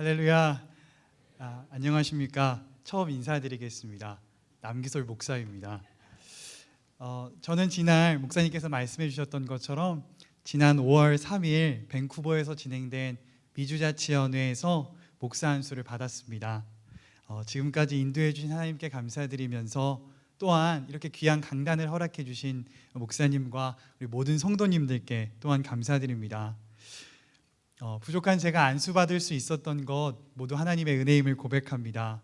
할렐루야. 안녕하십니까. 처음 인사드리겠습니다. 남기솔 목사입니다. 저는 지난 목사님께서 말씀해 주셨던 것처럼 지난 5월 3일 밴쿠버에서 진행된 미주자치연회에서 목사 안수를 받았습니다. 지금까지 인도해 주신 하나님께 감사드리면서 또한 이렇게 귀한 강단을 허락해 주신 목사님과 우리 모든 성도님들께 또한 감사드립니다. 부족한 제가 안수받을 수 있었던 것 모두 하나님의 은혜임을 고백합니다.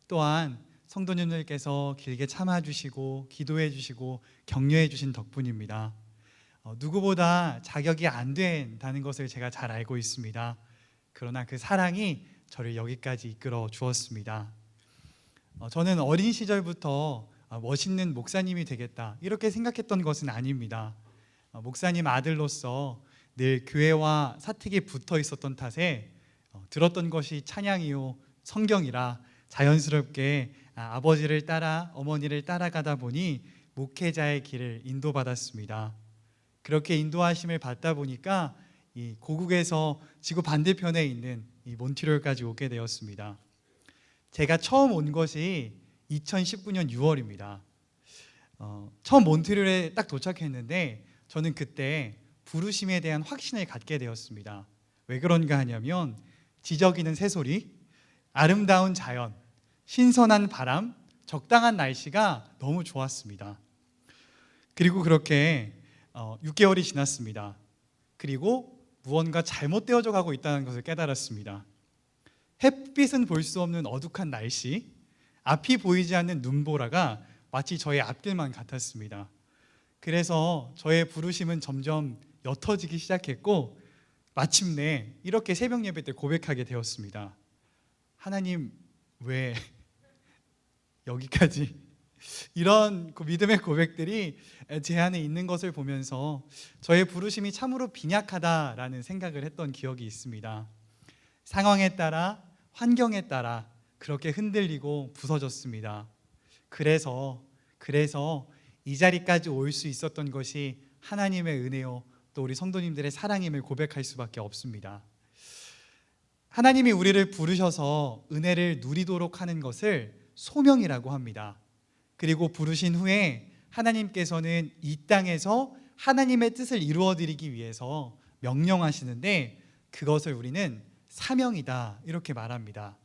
또한 성도님들께서 길게 참아주시고 기도해 주시고 격려해 주신 덕분입니다. 누구보다 자격이 안 된다는 것을 제가 잘 알고 있습니다. 그러나 그 사랑이 저를 여기까지 이끌어 주었습니다. 저는 어린 시절부터 멋있는 목사님이 되겠다 이렇게 생각했던 것은 아닙니다. 목사님 아들로서 늘 교회와 사택이 붙어 있었던 탓에 들었던 것이 찬양이요 성경이라 자연스럽게 아버지를 따라 어머니를 따라가다 보니 목회자의 길을 인도받았습니다. 그렇게 인도하심을 받다 보니까 이 고국에서 지구 반대편에 있는 이 몬트리올까지 오게 되었습니다. 제가 처음 온 것이 2019년 6월입니다. 처음 몬트리올에 딱 도착했는데 저는 그때 부르심에 대한 확신을 갖게 되었습니다. 왜 그런가 하냐면 지저귀는 새소리, 아름다운 자연, 신선한 바람, 적당한 날씨가 너무 좋았습니다. 그리고 그렇게 6개월이 지났습니다. 그리고 무언가 잘못되어져 가고 있다는 것을 깨달았습니다. 햇빛은 볼 수 없는 어둑한 날씨, 앞이 보이지 않는 눈보라가 마치 저의 앞길만 같았습니다. 그래서 저의 부르심은 점점 옅어지기 시작했고 마침내 이렇게 새벽 예배 때 고백하게 되었습니다. 하나님 왜 여기까지 이런 믿음의 고백들이 제 안에 있는 것을 보면서 저의 부르심이 참으로 빈약하다라는 생각을 했던 기억이 있습니다. 상황에 따라 환경에 따라 그렇게 흔들리고 부서졌습니다. 그래서 이 자리까지 올 수 있었던 것이 하나님의 은혜요 또 우리 성도님들의 사랑임을 고백할 수밖에 없습니다. 하나님이 우리를 부르셔서 은혜를 누리도록 하는 것을 소명이라고 합니다. 그리고 부르신 후에 하나님께서는 이 땅에서 하나님의 뜻을 이루어드리기 위해서 명령하시는데 그것을 우리는 사명이다 이렇게 말합니다.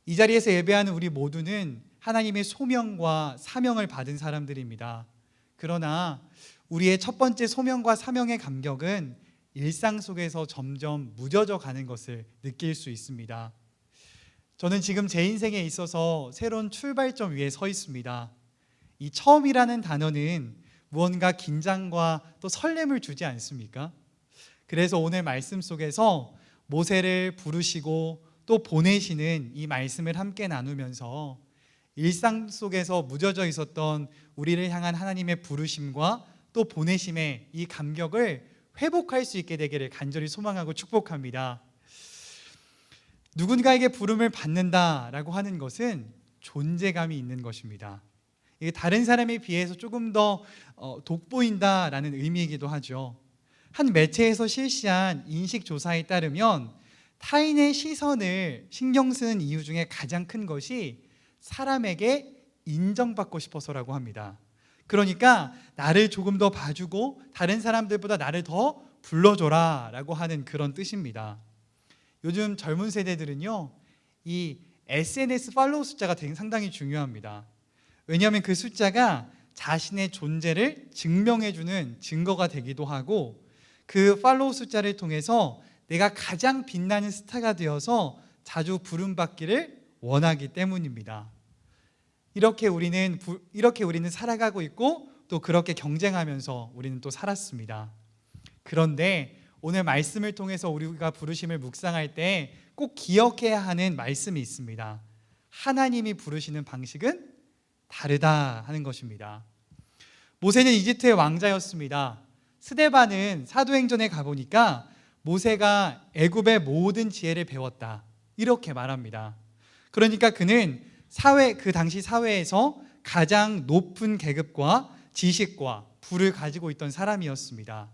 이 자리에서 예배하는 우리 모두는 하나님의 소명과 사명을 받은 사람들입니다. 그러나 우리의 첫 번째 소명과 사명의 감격은 일상 속에서 점점 무뎌져 가는 것을 느낄 수 있습니다. 저는 지금 제 인생에 있어서 새로운 출발점 위에 서 있습니다. 이 처음이라는 단어는 무언가 긴장과 또 설렘을 주지 않습니까? 그래서 오늘 말씀 속에서 모세를 부르시고 또 보내시는 이 말씀을 함께 나누면서 일상 속에서 무뎌져 있었던 우리를 향한 하나님의 부르심과 또 보내심의 이 감격을 회복할 수 있게 되기를 간절히 소망하고 축복합니다. 누군가에게 부름을 받는다라고 하는 것은 존재감이 있는 것입니다. 이게 다른 사람에 비해서 조금 더 돋보인다라는 의미이기도 하죠. 한 매체에서 실시한 인식 조사에 따르면 타인의 시선을 신경 쓰는 이유 중에 가장 큰 것이 사람에게 인정받고 싶어서라고 합니다. 그러니까 나를 조금 더 봐주고 다른 사람들보다 나를 더 불러줘라 라고 하는 그런 뜻입니다. 요즘 젊은 세대들은요 이 SNS 팔로우 숫자가 되게 상당히 중요합니다. 왜냐하면 그 숫자가 자신의 존재를 증명해주는 증거가 되기도 하고 그 팔로우 숫자를 통해서 내가 가장 빛나는 스타가 되어서 자주 부름받기를 원하기 때문입니다. 이렇게 우리는 살아가고 있고 또 그렇게 경쟁하면서 우리는 또 살았습니다. 그런데 오늘 말씀을 통해서 우리가 부르심을 묵상할 때 꼭 기억해야 하는 말씀이 있습니다. 하나님이 부르시는 방식은 다르다 하는 것입니다. 모세는 이집트의 왕자였습니다. 스데반은 사도행전에 가보니까 모세가 애굽의 모든 지혜를 배웠다 이렇게 말합니다. 그러니까 그는 그 당시 사회에서 가장 높은 계급과 지식과 부를 가지고 있던 사람이었습니다.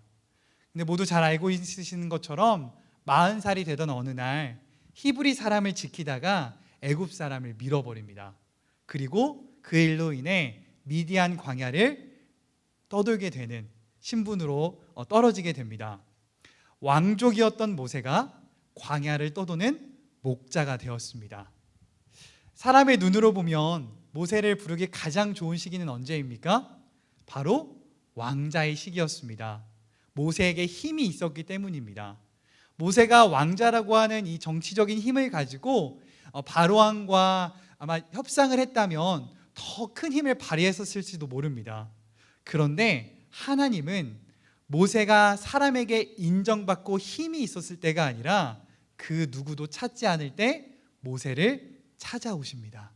근데 모두 잘 알고 있으시는 것처럼 40살이 되던 어느 날 히브리 사람을 지키다가 애굽 사람을 밀어버립니다. 그리고 그 일로 인해 미디안 광야를 떠돌게 되는 신분으로 떨어지게 됩니다. 왕족이었던 모세가 광야를 떠도는 목자가 되었습니다. 사람의 눈으로 보면 모세를 부르기 가장 좋은 시기는 언제입니까? 바로 왕자의 시기였습니다. 모세에게 힘이 있었기 때문입니다. 모세가 왕자라고 하는 이 정치적인 힘을 가지고 바로왕과 아마 협상을 했다면 더 큰 힘을 발휘했었을지도 모릅니다. 그런데 하나님은 모세가 사람에게 인정받고 힘이 있었을 때가 아니라 그 누구도 찾지 않을 때 모세를 찾아오십니다.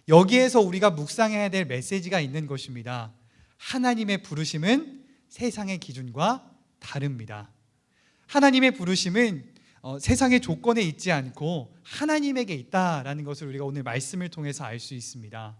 여기에서 우리가 묵상해야 될 메시지가 있는 것입니다. 하나님의 부르심은 세상의 기준과 다릅니다. 하나님의 부르심은 세상의 조건에 있지 않고 하나님에게 있다라는 것을 우리가 오늘 말씀을 통해서 알 수 있습니다.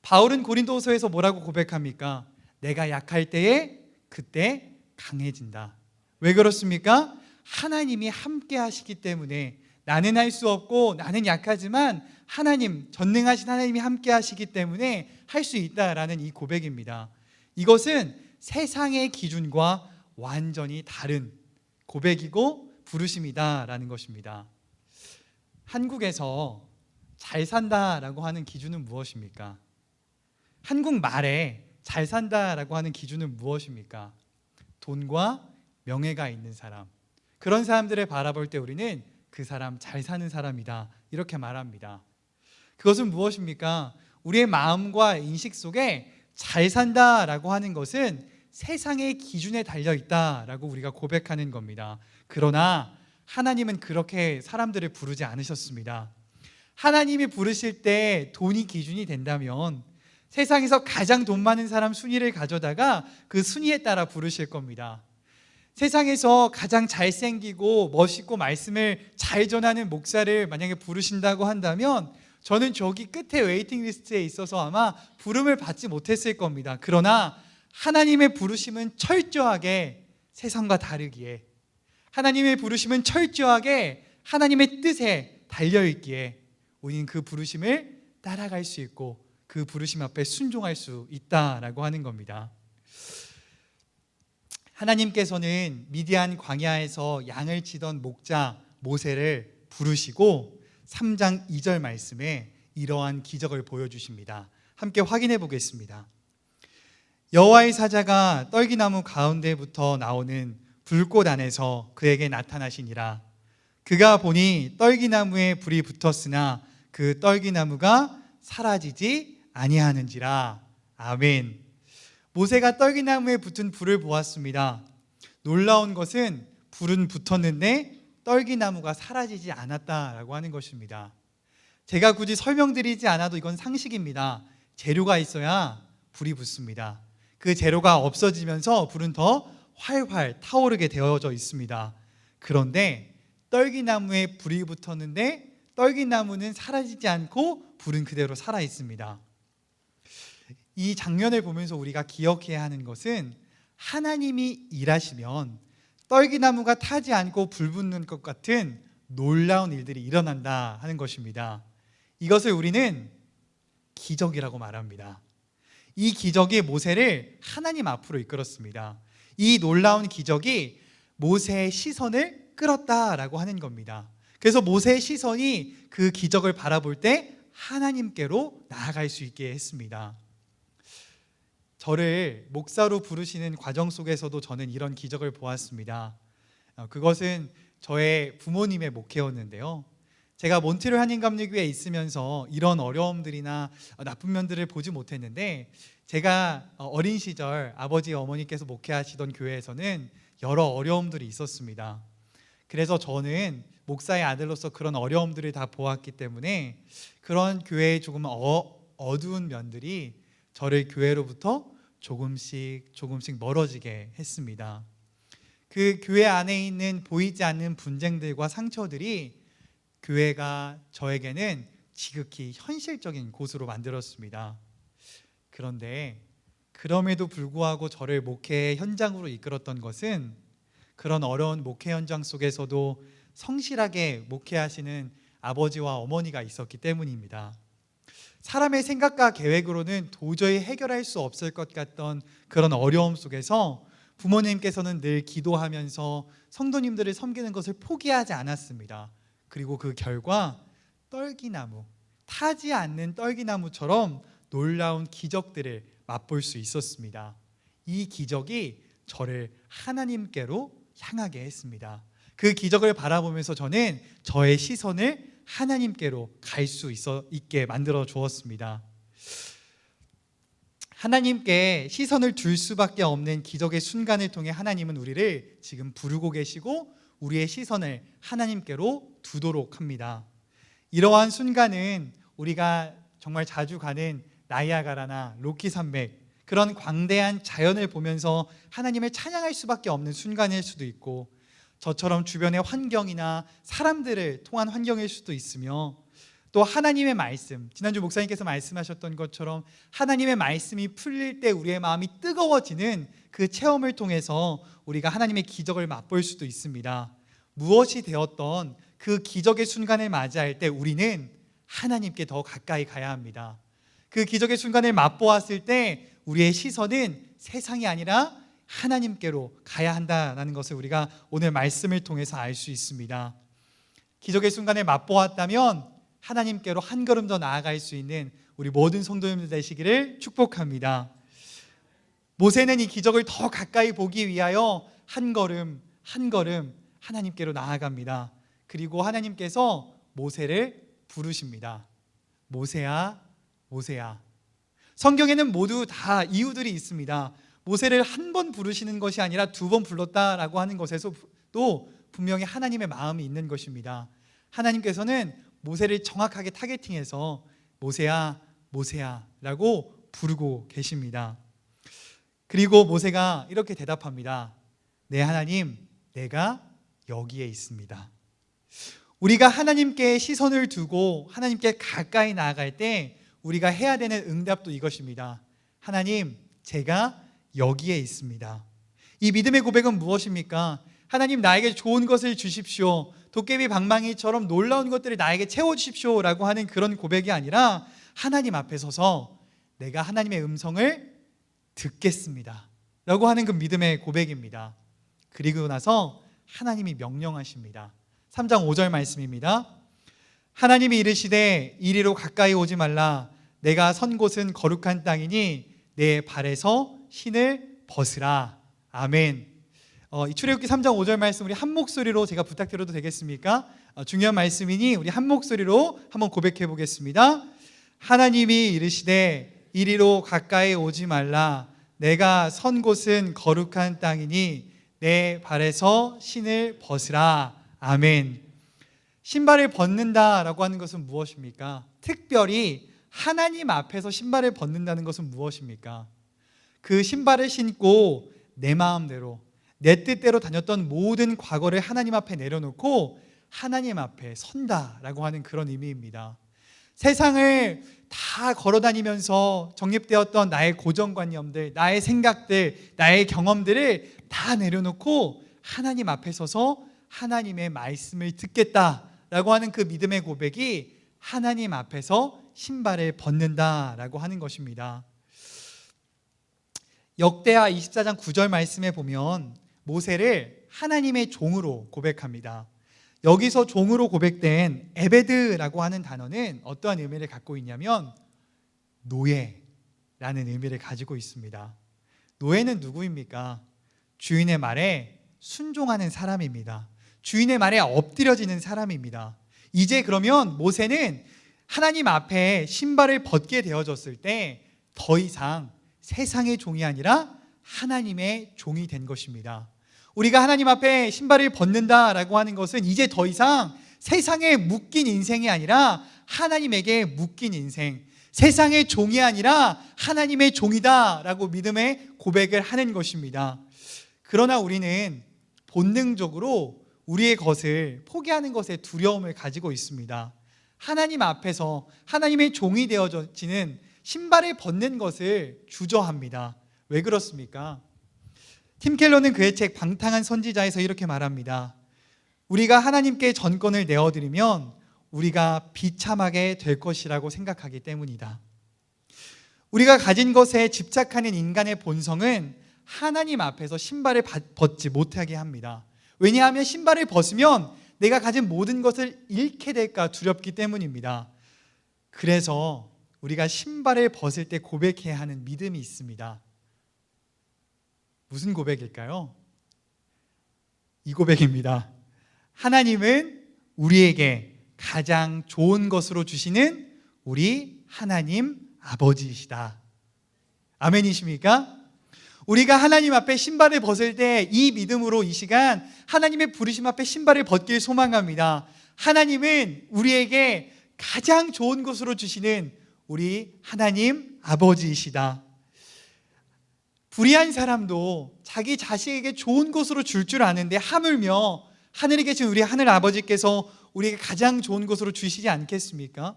바울은 고린도서에서 뭐라고 고백합니까? 내가 약할 때에 그때 강해진다. 왜 그렇습니까? 하나님이 함께 하시기 때문에 나는 할 수 없고 나는 약하지만 하나님, 전능하신 하나님이 함께 하시기 때문에 할 수 있다라는 이 고백입니다. 이것은 세상의 기준과 완전히 다른 고백이고 부르심이다라는 것입니다. 한국에서 잘 산다라고 하는 기준은 무엇입니까? 한국말에 잘 산다라고 하는 기준은 무엇입니까? 돈과 명예가 있는 사람, 그런 사람들을 바라볼 때 우리는 그 사람 잘 사는 사람이다 이렇게 말합니다. 그것은 무엇입니까? 우리의 마음과 인식 속에 잘 산다라고 하는 것은 세상의 기준에 달려있다라고 우리가 고백하는 겁니다. 그러나 하나님은 그렇게 사람들을 부르지 않으셨습니다. 하나님이 부르실 때 돈이 기준이 된다면 세상에서 가장 돈 많은 사람 순위를 가져다가 그 순위에 따라 부르실 겁니다. 세상에서 가장 잘생기고 멋있고 말씀을 잘 전하는 목사를 만약에 부르신다고 한다면 저는 저기 끝에 웨이팅 리스트에 있어서 아마 부름을 받지 못했을 겁니다. 그러나 하나님의 부르심은 철저하게 세상과 다르기에, 하나님의 부르심은 철저하게 하나님의 뜻에 달려있기에 우리는 그 부르심을 따라갈 수 있고 그 부르심 앞에 순종할 수 있다라고 하는 겁니다. 하나님께서는 미디안 광야에서 양을 치던 목자 모세를 부르시고 3장 2절 말씀에 이러한 기적을 보여주십니다. 함께 확인해 보겠습니다. 여호와의 사자가 떨기나무 가운데부터 나오는 불꽃 안에서 그에게 나타나시니라. 그가 보니 떨기나무에 불이 붙었으나 그 떨기나무가 사라지지 아니하는지라. 아멘. 모세가 떨기나무에 붙은 불을 보았습니다. 놀라운 것은 불은 붙었는데 떨기나무가 사라지지 않았다라고 하는 것입니다. 제가 굳이 설명드리지 않아도 이건 상식입니다. 재료가 있어야 불이 붙습니다. 그 재료가 없어지면서 불은 더 활활 타오르게 되어져 있습니다. 그런데 떨기나무에 불이 붙었는데 떨기나무는 사라지지 않고 불은 그대로 살아 있습니다. 이 장면을 보면서 우리가 기억해야 하는 것은 하나님이 일하시면 떨기나무가 타지 않고 불 붙는 것 같은 놀라운 일들이 일어난다 하는 것입니다. 이것을 우리는 기적이라고 말합니다. 이 기적이 모세를 하나님 앞으로 이끌었습니다. 이 놀라운 기적이 모세의 시선을 끌었다라고 하는 겁니다. 그래서 모세의 시선이 그 기적을 바라볼 때 하나님께로 나아갈 수 있게 했습니다. 저를 목사로 부르시는 과정 속에서도 저는 이런 기적을 보았습니다. 그것은 저의 부모님의 목회였는데요. 제가 몬트리올 한인감리교회에 있으면서 이런 어려움들이나 나쁜 면들을 보지 못했는데 제가 어린 시절 아버지 어머니께서 목회하시던 교회에서는 여러 어려움들이 있었습니다. 그래서 저는 목사의 아들로서 그런 어려움들을 다 보았기 때문에 그런 교회의 조금 어두운 면들이 저를 교회로부터 조금씩 멀어지게 했습니다. 그 교회 안에 있는 보이지 않는 분쟁들과 상처들이 교회가 저에게는 지극히 현실적인 곳으로 만들었습니다. 그런데 그럼에도 불구하고 저를 목회 현장으로 이끌었던 것은 그런 어려운 목회 현장 속에서도 성실하게 목회하시는 아버지와 어머니가 있었기 때문입니다. 사람의 생각과 계획으로는 도저히 해결할 수 없을 것 같던 그런 어려움 속에서 부모님께서는 늘 기도하면서 성도님들을 섬기는 것을 포기하지 않았습니다. 그리고 그 결과 떨기나무, 타지 않는 떨기나무처럼 놀라운 기적들을 맛볼 수 있었습니다. 이 기적이 저를 하나님께로 향하게 했습니다. 그 기적을 바라보면서 저는 저의 시선을 하나님께로 갈 수 있게 만들어 주었습니다. 하나님께 시선을 둘 수밖에 없는 기적의 순간을 통해 하나님은 우리를 지금 부르고 계시고 우리의 시선을 하나님께로 두도록 합니다. 이러한 순간은 우리가 정말 자주 가는 나이아가라나 로키 산맥, 그런 광대한 자연을 보면서 하나님을 찬양할 수밖에 없는 순간일 수도 있고, 저처럼 주변의 환경이나 사람들을 통한 환경일 수도 있으며, 또 하나님의 말씀, 지난주 목사님께서 말씀하셨던 것처럼 하나님의 말씀이 풀릴 때 우리의 마음이 뜨거워지는 그 체험을 통해서 우리가 하나님의 기적을 맛볼 수도 있습니다. 무엇이 되었던 그 기적의 순간을 맞이할 때 우리는 하나님께 더 가까이 가야 합니다. 그 기적의 순간을 맛보았을 때 우리의 시선은 세상이 아니라 하나님께로 가야 한다는 것을 우리가 오늘 말씀을 통해서 알 수 있습니다. 기적의 순간을 맛보았다면 하나님께로 한 걸음 더 나아갈 수 있는 우리 모든 성도님들 되시기를 축복합니다. 모세는 이 기적을 더 가까이 보기 위하여 한 걸음 한 걸음 하나님께로 나아갑니다. 그리고 하나님께서 모세를 부르십니다. 모세야, 모세야. 성경에는 모두 다 이유들이 있습니다. 모세를 한 번 부르시는 것이 아니라 두 번 불렀다라고 하는 것에서도 분명히 하나님의 마음이 있는 것입니다. 하나님께서는 모세를 정확하게 타겟팅해서 모세야, 모세야 라고 부르고 계십니다. 그리고 모세가 이렇게 대답합니다. 네, 하나님, 내가 여기에 있습니다. 우리가 하나님께 시선을 두고 하나님께 가까이 나아갈 때 우리가 해야 되는 응답도 이것입니다. 하나님, 제가 여기에 있습니다. 이 믿음의 고백은 무엇입니까? 하나님, 나에게 좋은 것을 주십시오. 도깨비 방망이처럼 놀라운 것들을 나에게 채워주십시오 라고 하는 그런 고백이 아니라 하나님 앞에 서서 내가 하나님의 음성을 듣겠습니다 라고 하는 그 믿음의 고백입니다. 그리고 나서 하나님이 명령하십니다. 3장 5절 말씀입니다. 하나님이 이르시되 이리로 가까이 오지 말라. 내가 선 곳은 거룩한 땅이니 내 발에서 신을 벗으라. 아멘. 이 출애굽기 3장 5절 말씀 우리 한 목소리로 제가 부탁드려도 되겠습니까? 중요한 말씀이니 우리 한 목소리로 한번 고백해 보겠습니다. 하나님이 이르시되 이리로 가까이 오지 말라. 내가 선 곳은 거룩한 땅이니 내 발에서 신을 벗으라. 아멘. 신발을 벗는다라고 하는 것은 무엇입니까? 특별히 하나님 앞에서 신발을 벗는다는 것은 무엇입니까? 그 신발을 신고 내 마음대로 내 뜻대로 다녔던 모든 과거를 하나님 앞에 내려놓고 하나님 앞에 선다라고 하는 그런 의미입니다. 세상을 다 걸어다니면서 정립되었던 나의 고정관념들, 나의 생각들, 나의 경험들을 다 내려놓고 하나님 앞에 서서 하나님의 말씀을 듣겠다라고 하는 그 믿음의 고백이 하나님 앞에서 신발을 벗는다라고 하는 것입니다. 역대하 24장 9절 말씀에 보면 모세를 하나님의 종으로 고백합니다. 여기서 종으로 고백된 에베드라고 하는 단어는 어떠한 의미를 갖고 있냐면 노예라는 의미를 가지고 있습니다. 노예는 누구입니까? 주인의 말에 순종하는 사람입니다. 주인의 말에 엎드려지는 사람입니다. 이제 그러면 모세는 하나님 앞에 신발을 벗게 되어졌을 때 더 이상 세상의 종이 아니라 하나님의 종이 된 것입니다. 우리가 하나님 앞에 신발을 벗는다라고 하는 것은 이제 더 이상 세상에 묶인 인생이 아니라 하나님에게 묶인 인생, 세상의 종이 아니라 하나님의 종이다라고 믿음의 고백을 하는 것입니다. 그러나 우리는 본능적으로 우리의 것을 포기하는 것에 두려움을 가지고 있습니다. 하나님 앞에서 하나님의 종이 되어지는 신발을 벗는 것을 주저합니다. 왜 그렇습니까? 팀 켈러는 그의 책 방탕한 선지자에서 이렇게 말합니다. 우리가 하나님께 전권을 내어드리면 우리가 비참하게 될 것이라고 생각하기 때문이다. 우리가 가진 것에 집착하는 인간의 본성은 하나님 앞에서 신발을 벗지 못하게 합니다. 왜냐하면 신발을 벗으면 내가 가진 모든 것을 잃게 될까 두렵기 때문입니다. 그래서 우리가 신발을 벗을 때 고백해야 하는 믿음이 있습니다. 무슨 고백일까요? 이 고백입니다. 하나님은 우리에게 가장 좋은 것으로 주시는 우리 하나님 아버지이시다. 아멘이십니까? 우리가 하나님 앞에 신발을 벗을 때 이 믿음으로 이 시간 하나님의 부르심 앞에 신발을 벗길 소망합니다. 하나님은 우리에게 가장 좋은 것으로 주시는 우리 하나님 아버지이시다. 불의한 사람도 자기 자식에게 좋은 것으로 줄 줄 아는데 하물며 하늘에 계신 우리 하늘 아버지께서 우리에게 가장 좋은 것으로 주시지 않겠습니까?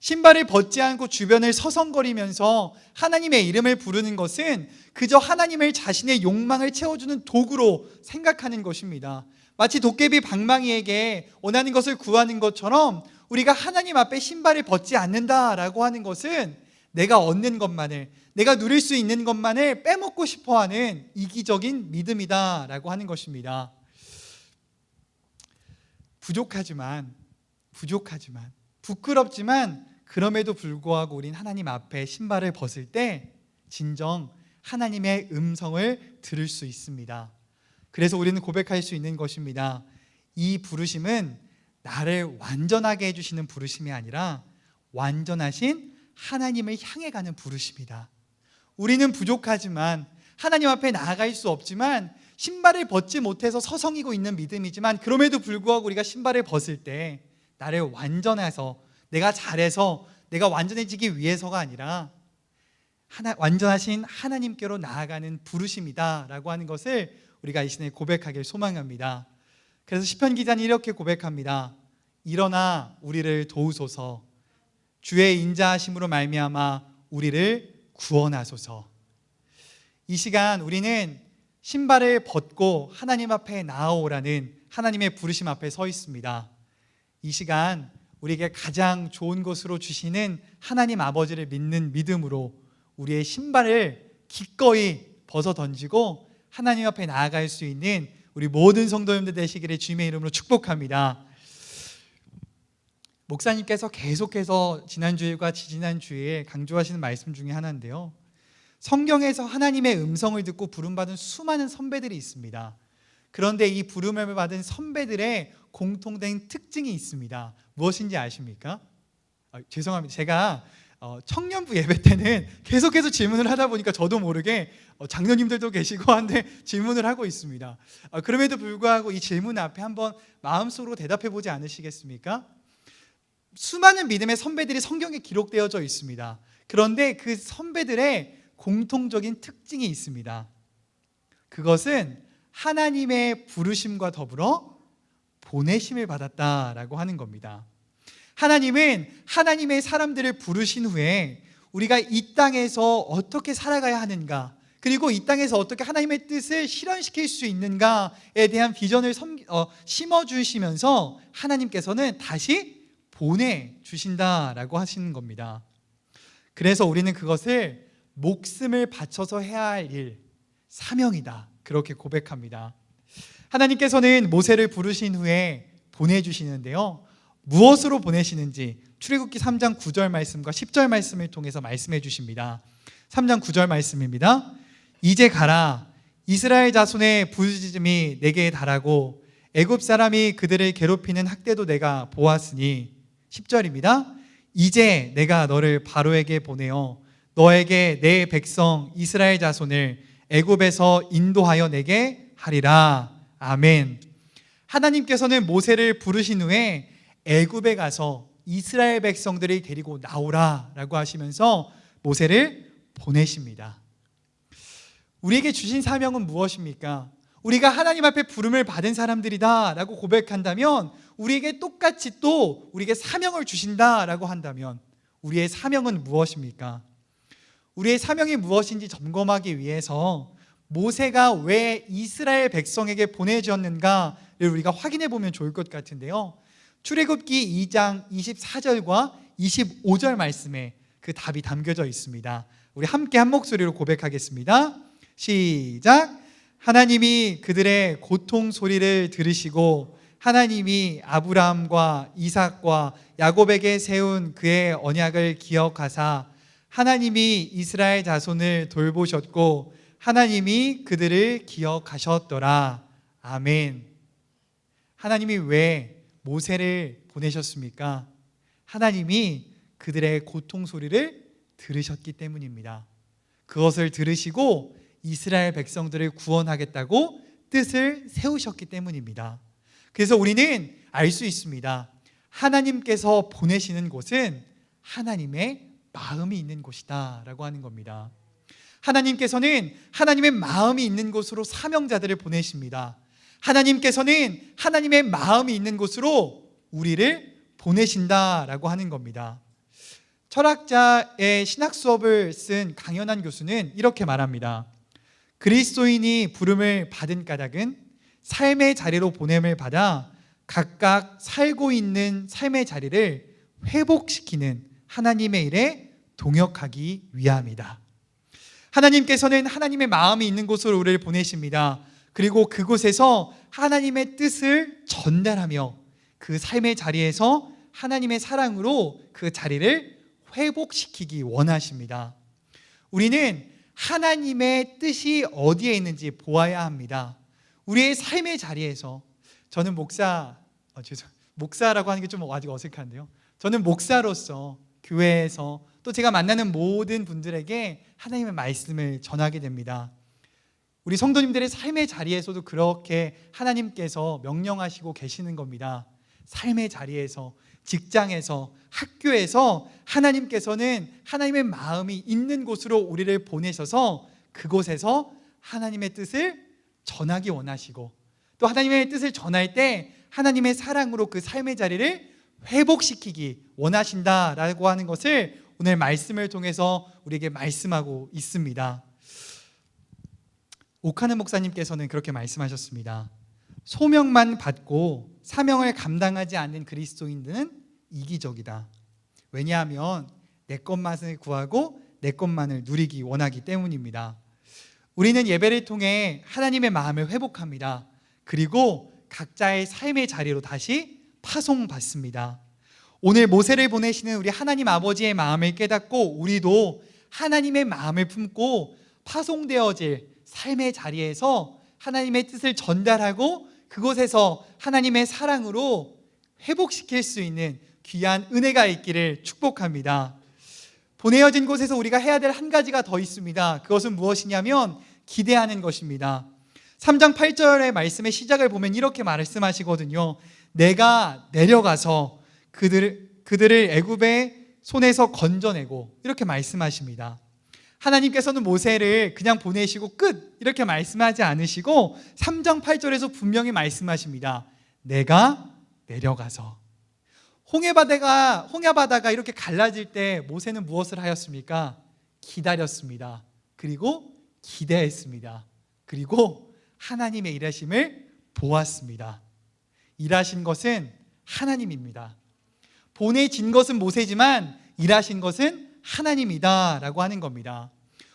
신발을 벗지 않고 주변을 서성거리면서 하나님의 이름을 부르는 것은 그저 하나님을 자신의 욕망을 채워주는 도구로 생각하는 것입니다. 마치 도깨비 방망이에게 원하는 것을 구하는 것처럼 우리가 하나님 앞에 신발을 벗지 않는다라고 하는 것은 내가 얻는 것만을, 내가 누릴 수 있는 것만을 빼먹고 싶어하는 이기적인 믿음이다라고 하는 것입니다. 부족하지만 부끄럽지만 그럼에도 불구하고 우린 하나님 앞에 신발을 벗을 때 진정 하나님의 음성을 들을 수 있습니다. 그래서 우리는 고백할 수 있는 것입니다. 이 부르심은 나를 완전하게 해주시는 부르심이 아니라 완전하신 하나님을 향해 가는 부르심이다. 우리는 부족하지만 하나님 앞에 나아갈 수 없지만 신발을 벗지 못해서 서성이고 있는 믿음이지만 그럼에도 불구하고 우리가 신발을 벗을 때 나를 완전해서 내가 잘해서 내가 완전해지기 위해서가 아니라 완전하신 하나님께로 나아가는 부르심이다라고 하는 것을 우리가 이 시간에 고백하길 소망합니다. 그래서 시편 기자는 이렇게 고백합니다. 일어나 우리를 도우소서. 주의 인자하심으로 말미암아 우리를 구원하소서. 이 시간 우리는 신발을 벗고 하나님 앞에 나아오라는 하나님의 부르심 앞에 서 있습니다. 이 시간 우리에게 가장 좋은 것으로 주시는 하나님 아버지를 믿는 믿음으로 우리의 신발을 기꺼이 벗어 던지고 하나님 앞에 나아갈 수 있는 우리 모든 성도님들 되시기를 주님의 이름으로 축복합니다. 목사님께서 계속해서 지난주일과 지지난주에 강조하시는 말씀 중에 하나인데요, 성경에서 하나님의 음성을 듣고 부름받은 수많은 선배들이 있습니다. 그런데 이 부름을 받은 선배들의 공통된 특징이 있습니다. 무엇인지 아십니까? 죄송합니다. 제가 청년부 예배 때는 계속해서 질문을 하다 보니까 저도 모르게 장로님들도 계시고 한데 질문을 하고 있습니다. 그럼에도 불구하고 이 질문 앞에 한번 마음속으로 대답해 보지 않으시겠습니까? 수많은 믿음의 선배들이 성경에 기록되어져 있습니다. 그런데 그 선배들의 공통적인 특징이 있습니다. 그것은 하나님의 부르심과 더불어 보내심을 받았다라고 하는 겁니다. 하나님은 하나님의 사람들을 부르신 후에 우리가 이 땅에서 어떻게 살아가야 하는가, 그리고 이 땅에서 어떻게 하나님의 뜻을 실현시킬 수 있는가에 대한 비전을 심어주시면서 하나님께서는 다시 보내주신다라고 하시는 겁니다. 그래서 우리는 그것을 목숨을 바쳐서 해야 할 일, 사명이다, 그렇게 고백합니다. 하나님께서는 모세를 부르신 후에 보내주시는데요, 무엇으로 보내시는지 출애굽기 3장 9절 말씀과 10절 말씀을 통해서 말씀해 주십니다. 3장 9절 말씀입니다. 이제 가라. 이스라엘 자손의 부르짖음이 내게 달하고 애굽 사람이 그들을 괴롭히는 학대도 내가 보았으니. 10절입니다. 이제 내가 너를 바로에게 보내어 너에게 내 백성 이스라엘 자손을 애굽에서 인도하여 내게 하리라. 아멘. 하나님께서는 모세를 부르신 후에 애굽에 가서 이스라엘 백성들을 데리고 나오라라고 하시면서 모세를 보내십니다. 우리에게 주신 사명은 무엇입니까? 우리가 하나님 앞에 부름을 받은 사람들이다라고 고백한다면, 우리에게 똑같이 또 우리에게 사명을 주신다라고 한다면 우리의 사명은 무엇입니까? 우리의 사명이 무엇인지 점검하기 위해서 모세가 왜 이스라엘 백성에게 보내졌는가를 우리가 확인해 보면 좋을 것 같은데요. 출애굽기 2장 24절과 25절 말씀에 그 답이 담겨져 있습니다. 우리 함께 한 목소리로 고백하겠습니다. 시작. 하나님이 그들의 고통 소리를 들으시고 하나님이 아브라함과 이삭과 야곱에게 세운 그의 언약을 기억하사 하나님이 이스라엘 자손을 돌보셨고 하나님이 그들을 기억하셨더라. 아멘. 하나님이 왜 모세를 보내셨습니까? 하나님이 그들의 고통 소리를 들으셨기 때문입니다. 그것을 들으시고 이스라엘 백성들을 구원하겠다고 뜻을 세우셨기 때문입니다. 그래서 우리는 알 수 있습니다. 하나님께서 보내시는 곳은 하나님의 마음이 있는 곳이다 라고 하는 겁니다. 하나님께서는 하나님의 마음이 있는 곳으로 사명자들을 보내십니다. 하나님께서는 하나님의 마음이 있는 곳으로 우리를 보내신다라고 하는 겁니다. 철학자의 신학 수업을 쓴 강연한 교수는 이렇게 말합니다. 그리스도인이 부름을 받은 까닭은 삶의 자리로 보냄을 받아 각각 살고 있는 삶의 자리를 회복시키는 하나님의 일에 동역하기 위함이다. 하나님께서는 하나님의 마음이 있는 곳으로 우리를 보내십니다. 그리고 그곳에서 하나님의 뜻을 전달하며 그 삶의 자리에서 하나님의 사랑으로 그 자리를 회복시키기 원하십니다. 우리는 하나님의 뜻이 어디에 있는지 보아야 합니다. 우리의 삶의 자리에서 저는 목사라고 하는 게 좀 아직 어색한데요. 저는 목사로서 교회에서 또 제가 만나는 모든 분들에게 하나님의 말씀을 전하게 됩니다. 우리 성도님들의 삶의 자리에서도 그렇게 하나님께서 명령하시고 계시는 겁니다. 삶의 자리에서, 직장에서, 학교에서 하나님께서는 하나님의 마음이 있는 곳으로 우리를 보내셔서 그곳에서 하나님의 뜻을 전하기 원하시고 또 하나님의 뜻을 전할 때 하나님의 사랑으로 그 삶의 자리를 회복시키기 원하신다라고 하는 것을 오늘 말씀을 통해서 우리에게 말씀하고 있습니다. 오카는 목사님께서는 그렇게 말씀하셨습니다. 소명만 받고 사명을 감당하지 않는 그리스도인들은 이기적이다. 왜냐하면 내 것만을 구하고 내 것만을 누리기 원하기 때문입니다. 우리는 예배를 통해 하나님의 마음을 회복합니다. 그리고 각자의 삶의 자리로 다시 파송받습니다. 오늘 모세를 보내시는 우리 하나님 아버지의 마음을 깨닫고 우리도 하나님의 마음을 품고 파송되어질 삶의 자리에서 하나님의 뜻을 전달하고 그곳에서 하나님의 사랑으로 회복시킬 수 있는 귀한 은혜가 있기를 축복합니다. 보내어진 곳에서 우리가 해야 될 한 가지가 더 있습니다. 그것은 무엇이냐면 기대하는 것입니다. 3장 8절의 말씀의 시작을 보면 이렇게 말씀하시거든요. 내가 내려가서 그들을 애굽의 손에서 건져내고 이렇게 말씀하십니다. 하나님께서는 모세를 그냥 보내시고 끝 이렇게 말씀하지 않으시고 3장 8절에서 분명히 말씀하십니다. 내가 내려가서. 홍해바다가 이렇게 갈라질 때 모세는 무엇을 하였습니까? 기다렸습니다. 그리고 기대했습니다. 그리고 하나님의 일하심을 보았습니다. 일하신 것은 하나님입니다. 보내진 것은 모세지만 일하신 것은 하나님이다 라고 하는 겁니다.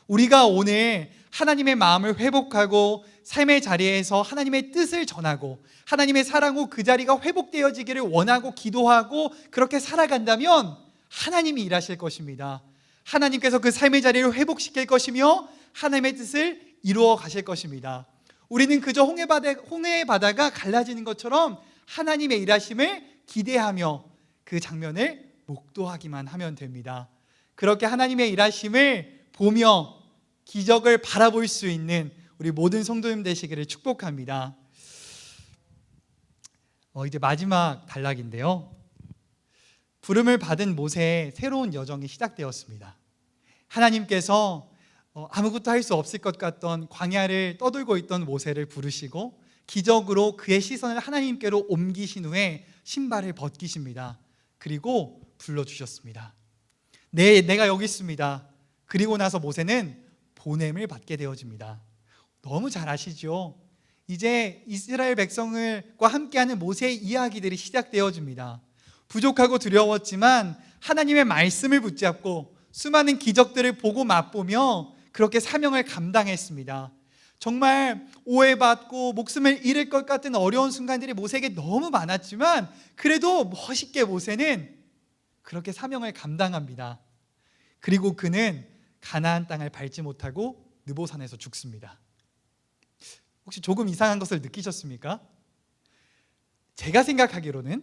우리가 오늘 하나님의 마음을 회복하고 삶의 자리에서 하나님의 뜻을 전하고 하나님의 사랑으로 그 자리가 회복되어지기를 원하고 기도하고 그렇게 살아간다면 하나님이 일하실 것입니다. 하나님께서 그 삶의 자리를 회복시킬 것이며 하나님의 뜻을 이루어 가실 것입니다. 우리는 그저 홍해바다가 갈라지는 것처럼 하나님의 일하심을 기대하며 그 장면을 목도하기만 하면 됩니다. 그렇게 하나님의 일하심을 보며 기적을 바라볼 수 있는 우리 모든 성도님 되시기를 축복합니다. 이제 마지막 단락인데요. 부름을 받은 모세의 새로운 여정이 시작되었습니다. 하나님께서 아무것도 할 수 없을 것 같던 광야를 떠돌고 있던 모세를 부르시고 기적으로 그의 시선을 하나님께로 옮기신 후에 신발을 벗기십니다. 그리고 불러주셨습니다. 내가 여기 있습니다. 그리고 나서 모세는 보냄을 받게 되어집니다. 너무 잘 아시죠? 이제 이스라엘 백성과 함께하는 모세의 이야기들이 시작되어집니다. 부족하고 두려웠지만 하나님의 말씀을 붙잡고 수많은 기적들을 보고 맛보며 그렇게 사명을 감당했습니다. 정말 오해받고 목숨을 잃을 것 같은 어려운 순간들이 모세에게 너무 많았지만 그래도 멋있게 모세는 그렇게 사명을 감당합니다. 그리고 그는 가나안 땅을 밟지 못하고 느보산에서 죽습니다. 혹시 조금 이상한 것을 느끼셨습니까? 제가 생각하기로는,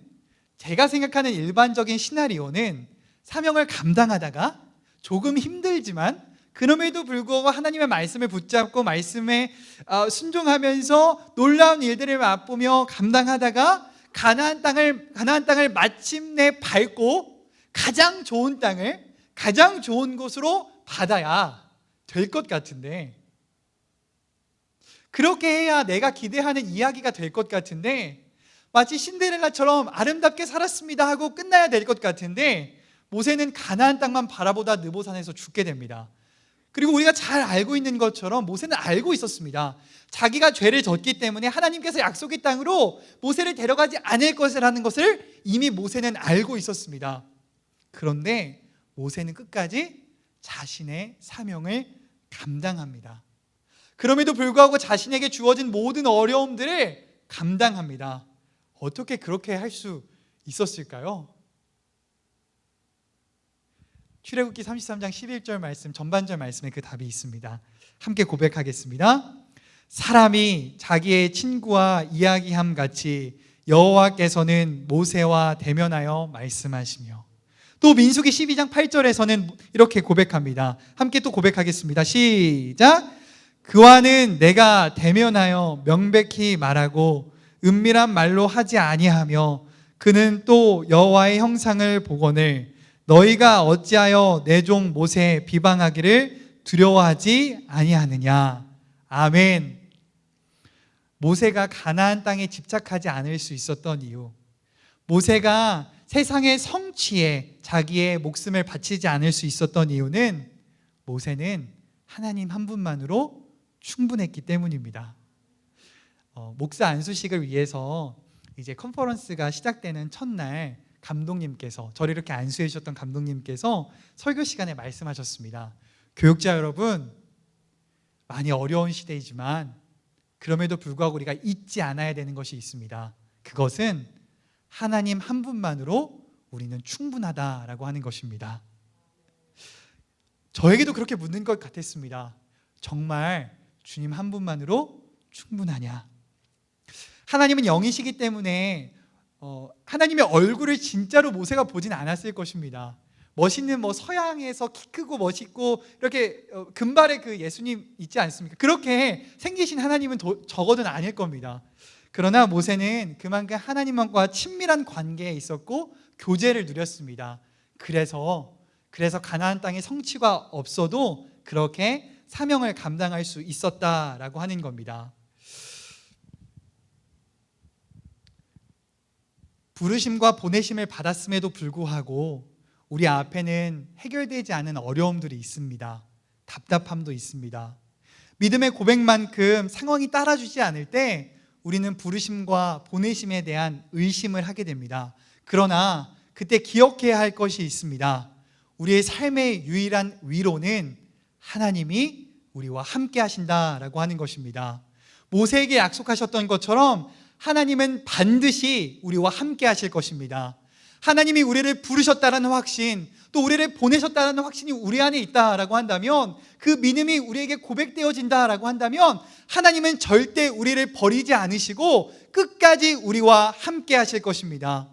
제가 생각하는 일반적인 시나리오는 사명을 감당하다가 조금 힘들지만 그럼에도 불구하고 하나님의 말씀을 붙잡고 말씀에 순종하면서 놀라운 일들을 맛보며 감당하다가 가나안 땅을 마침내 밟고 가장 좋은 땅을, 가장 좋은 곳으로 받아야 될 것 같은데, 그렇게 해야 내가 기대하는 이야기가 될 것 같은데, 마치 신데렐라처럼 아름답게 살았습니다 하고 끝나야 될 것 같은데, 모세는 가나안 땅만 바라보다 느보산에서 죽게 됩니다. 그리고 우리가 잘 알고 있는 것처럼 모세는 알고 있었습니다. 자기가 죄를 졌기 때문에 하나님께서 약속의 땅으로 모세를 데려가지 않을 것이라는 것을 이미 모세는 알고 있었습니다. 그런데 모세는 끝까지 자신의 사명을 감당합니다. 그럼에도 불구하고 자신에게 주어진 모든 어려움들을 감당합니다. 어떻게 그렇게 할 수 있었을까요? 출애굽기 33장 11절 말씀, 전반절 말씀에 그 답이 있습니다. 함께 고백하겠습니다. 사람이 자기의 친구와 이야기함 같이 여호와께서는 모세와 대면하여 말씀하시며, 또 민수기 12장 8절에서는 이렇게 고백합니다. 함께 또 고백하겠습니다. 시작. 그와는 내가 대면하여 명백히 말하고 은밀한 말로 하지 아니하며 그는 또 여호와의 형상을 보거늘 너희가 어찌하여 내 종 모세 비방하기를 두려워하지 아니하느냐. 아멘. 모세가 가나안 땅에 집착하지 않을 수 있었던 이유, 모세가 세상의 성취에 자기의 목숨을 바치지 않을 수 있었던 이유는 모세는 하나님 한 분만으로 충분했기 때문입니다. 목사 안수식을 위해서 이제 컨퍼런스가 시작되는 첫날 감독님께서, 저를 이렇게 안수해 주셨던 감독님께서 설교 시간에 말씀하셨습니다. 교육자 여러분, 많이 어려운 시대이지만 그럼에도 불구하고 우리가 잊지 않아야 되는 것이 있습니다. 그것은 하나님 한 분만으로 우리는 충분하다라고 하는 것입니다. 저에게도 그렇게 묻는 것 같았습니다. 정말 주님 한 분만으로 충분하냐? 하나님은 영이시기 때문에 하나님의 얼굴을 진짜로 모세가 보진 않았을 것입니다. 멋있는 서양에서 키 크고 멋있고 이렇게 금발의 그 예수님 있지 않습니까? 그렇게 생기신 하나님은 적어도 아닐 겁니다. 그러나 모세는 그만큼 하나님과 친밀한 관계에 있었고 교제를 누렸습니다. 그래서 가나안 땅의 성취가 없어도 그렇게 사명을 감당할 수 있었다라고 하는 겁니다. 부르심과 보내심을 받았음에도 불구하고 우리 앞에는 해결되지 않은 어려움들이 있습니다. 답답함도 있습니다. 믿음의 고백만큼 상황이 따라주지 않을 때 우리는 부르심과 보내심에 대한 의심을 하게 됩니다. 그러나 그때 기억해야 할 것이 있습니다. 우리의 삶의 유일한 위로는 하나님이 우리와 함께 하신다라고 하는 것입니다. 모세에게 약속하셨던 것처럼 하나님은 반드시 우리와 함께 하실 것입니다. 하나님이 우리를 부르셨다는 확신, 또 우리를 보내셨다는 확신이 우리 안에 있다라고 한다면, 그 믿음이 우리에게 고백되어진다라고 한다면 하나님은 절대 우리를 버리지 않으시고 끝까지 우리와 함께 하실 것입니다.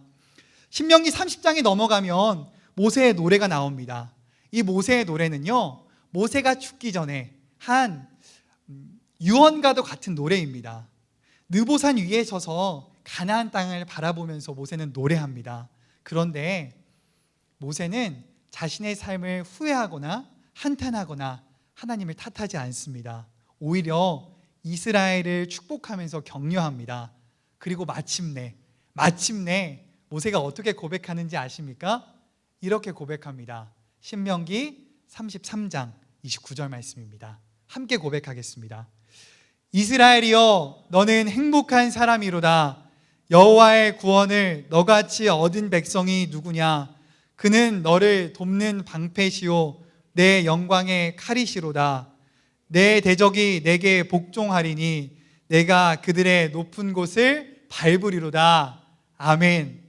신명기 30장에 넘어가면 모세의 노래가 나옵니다. 이 모세의 노래는요, 모세가 죽기 전에 한 유언과도 같은 노래입니다. 느보산 위에 서서 가나안 땅을 바라보면서 모세는 노래합니다. 그런데 모세는 자신의 삶을 후회하거나 한탄하거나 하나님을 탓하지 않습니다. 오히려 이스라엘을 축복하면서 격려합니다. 그리고 마침내 모세가 어떻게 고백하는지 아십니까? 이렇게 고백합니다. 신명기 33장 29절 말씀입니다. 함께 고백하겠습니다. 이스라엘이여 너는 행복한 사람이로다. 여호와의 구원을 너같이 얻은 백성이 누구냐? 그는 너를 돕는 방패시오 내 영광의 칼이시로다. 내 대적이 내게 복종하리니 내가 그들의 높은 곳을 밟으리로다. 아멘.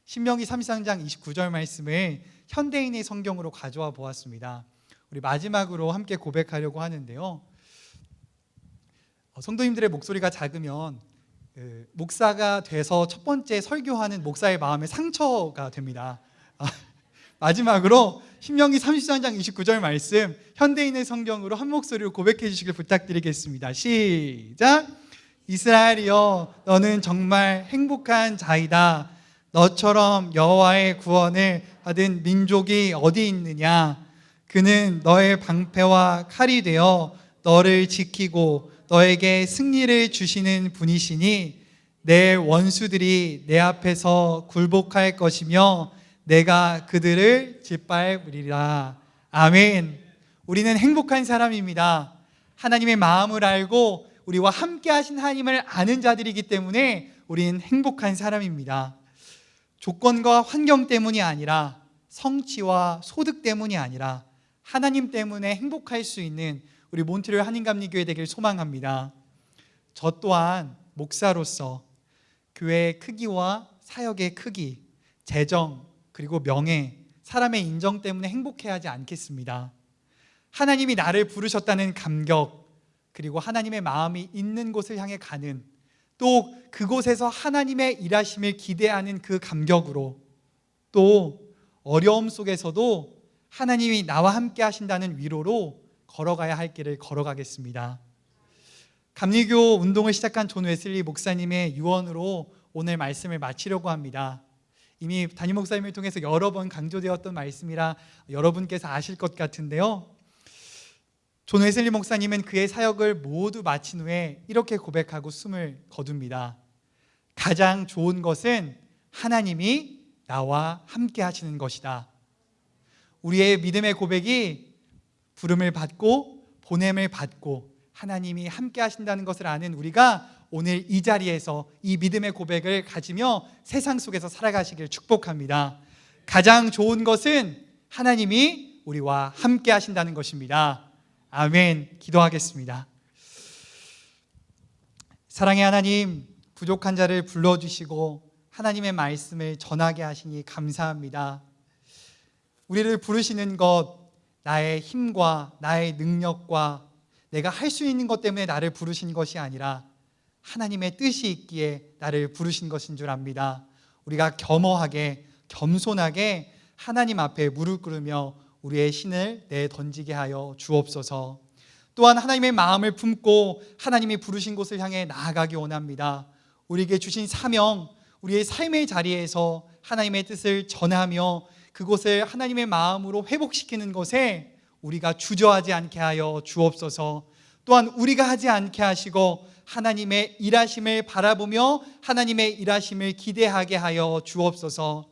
신명기 33장 29절 말씀을 현대인의 성경으로 가져와 보았습니다. 우리 마지막으로 함께 고백하려고 하는데요. 성도님들의 목소리가 작으면 목사가 돼서 첫 번째 설교하는 목사의 마음에 상처가 됩니다. 마지막으로 신명기 33장 29절 말씀 현대인의 성경으로 한 목소리로 고백해 주시길 부탁드리겠습니다. 시작. 이스라엘이여 너는 정말 행복한 자이다. 너처럼 여호와의 구원을 받은 민족이 어디 있느냐? 그는 너의 방패와 칼이 되어 너를 지키고 너에게 승리를 주시는 분이시니 내 원수들이 내 앞에서 굴복할 것이며 내가 그들을 짓밟으리라. 아멘. 우리는 행복한 사람입니다. 하나님의 마음을 알고 우리와 함께 하신 하나님을 아는 자들이기 때문에 우리는 행복한 사람입니다. 조건과 환경 때문이 아니라 성취와 소득 때문이 아니라 하나님 때문에 행복할 수 있는 우리 몬트리올 한인감리교회 되길 소망합니다. 저 또한 목사로서 교회의 크기와 사역의 크기, 재정, 그리고 명예, 사람의 인정 때문에 행복해하지 않겠습니다. 하나님이 나를 부르셨다는 감격, 그리고 하나님의 마음이 있는 곳을 향해 가는, 또 그곳에서 하나님의 일하심을 기대하는 그 감격으로, 또 어려움 속에서도 하나님이 나와 함께 하신다는 위로로 걸어가야 할 길을 걸어가겠습니다. 감리교 운동을 시작한 존 웨슬리 목사님의 유언으로 오늘 말씀을 마치려고 합니다. 이미 담임 목사님을 통해서 여러 번 강조되었던 말씀이라 여러분께서 아실 것 같은데요. 존 웨슬리 목사님은 그의 사역을 모두 마친 후에 이렇게 고백하고 숨을 거둡니다. 가장 좋은 것은 하나님이 나와 함께 하시는 것이다. 우리의 믿음의 고백이 부름을 받고 보냄을 받고 하나님이 함께 하신다는 것을 아는 우리가 오늘 이 자리에서 이 믿음의 고백을 가지며 세상 속에서 살아가시길 축복합니다. 가장 좋은 것은 하나님이 우리와 함께 하신다는 것입니다. 아멘. 기도하겠습니다. 사랑의 하나님, 부족한 자를 불러주시고 하나님의 말씀을 전하게 하시니 감사합니다. 우리를 부르시는 것, 나의 힘과 나의 능력과 내가 할 수 있는 것 때문에 나를 부르신 것이 아니라 하나님의 뜻이 있기에 나를 부르신 것인 줄 압니다. 우리가 겸허하게 겸손하게 하나님 앞에 무릎 꿇으며 우리의 신을 내던지게 하여 주옵소서. 또한 하나님의 마음을 품고 하나님이 부르신 곳을 향해 나아가기 원합니다. 우리에게 주신 사명, 우리의 삶의 자리에서 하나님의 뜻을 전하며 그곳을 하나님의 마음으로 회복시키는 것에 우리가 주저하지 않게 하여 주옵소서. 또한 우리가 하지 않게 하시고 하나님의 일하심을 바라보며 하나님의 일하심을 기대하게 하여 주옵소서.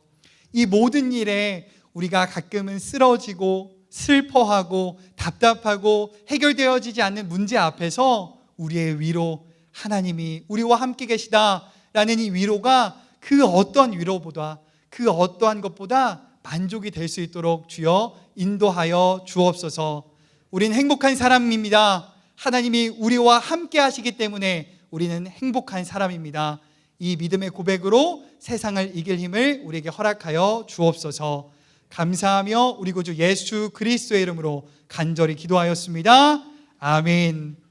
이 모든 일에 우리가 가끔은 쓰러지고 슬퍼하고 답답하고 해결되어지지 않는 문제 앞에서 우리의 위로, 하나님이 우리와 함께 계시다라는 이 위로가 그 어떤 위로보다, 그 어떠한 것보다 만족이 될 수 있도록 주여 인도하여 주옵소서. 우리는 행복한 사람입니다. 하나님이 우리와 함께 하시기 때문에 우리는 행복한 사람입니다. 이 믿음의 고백으로 세상을 이길 힘을 우리에게 허락하여 주옵소서. 감사하며 우리 구주 예수 그리스도의 이름으로 간절히 기도하였습니다. 아멘.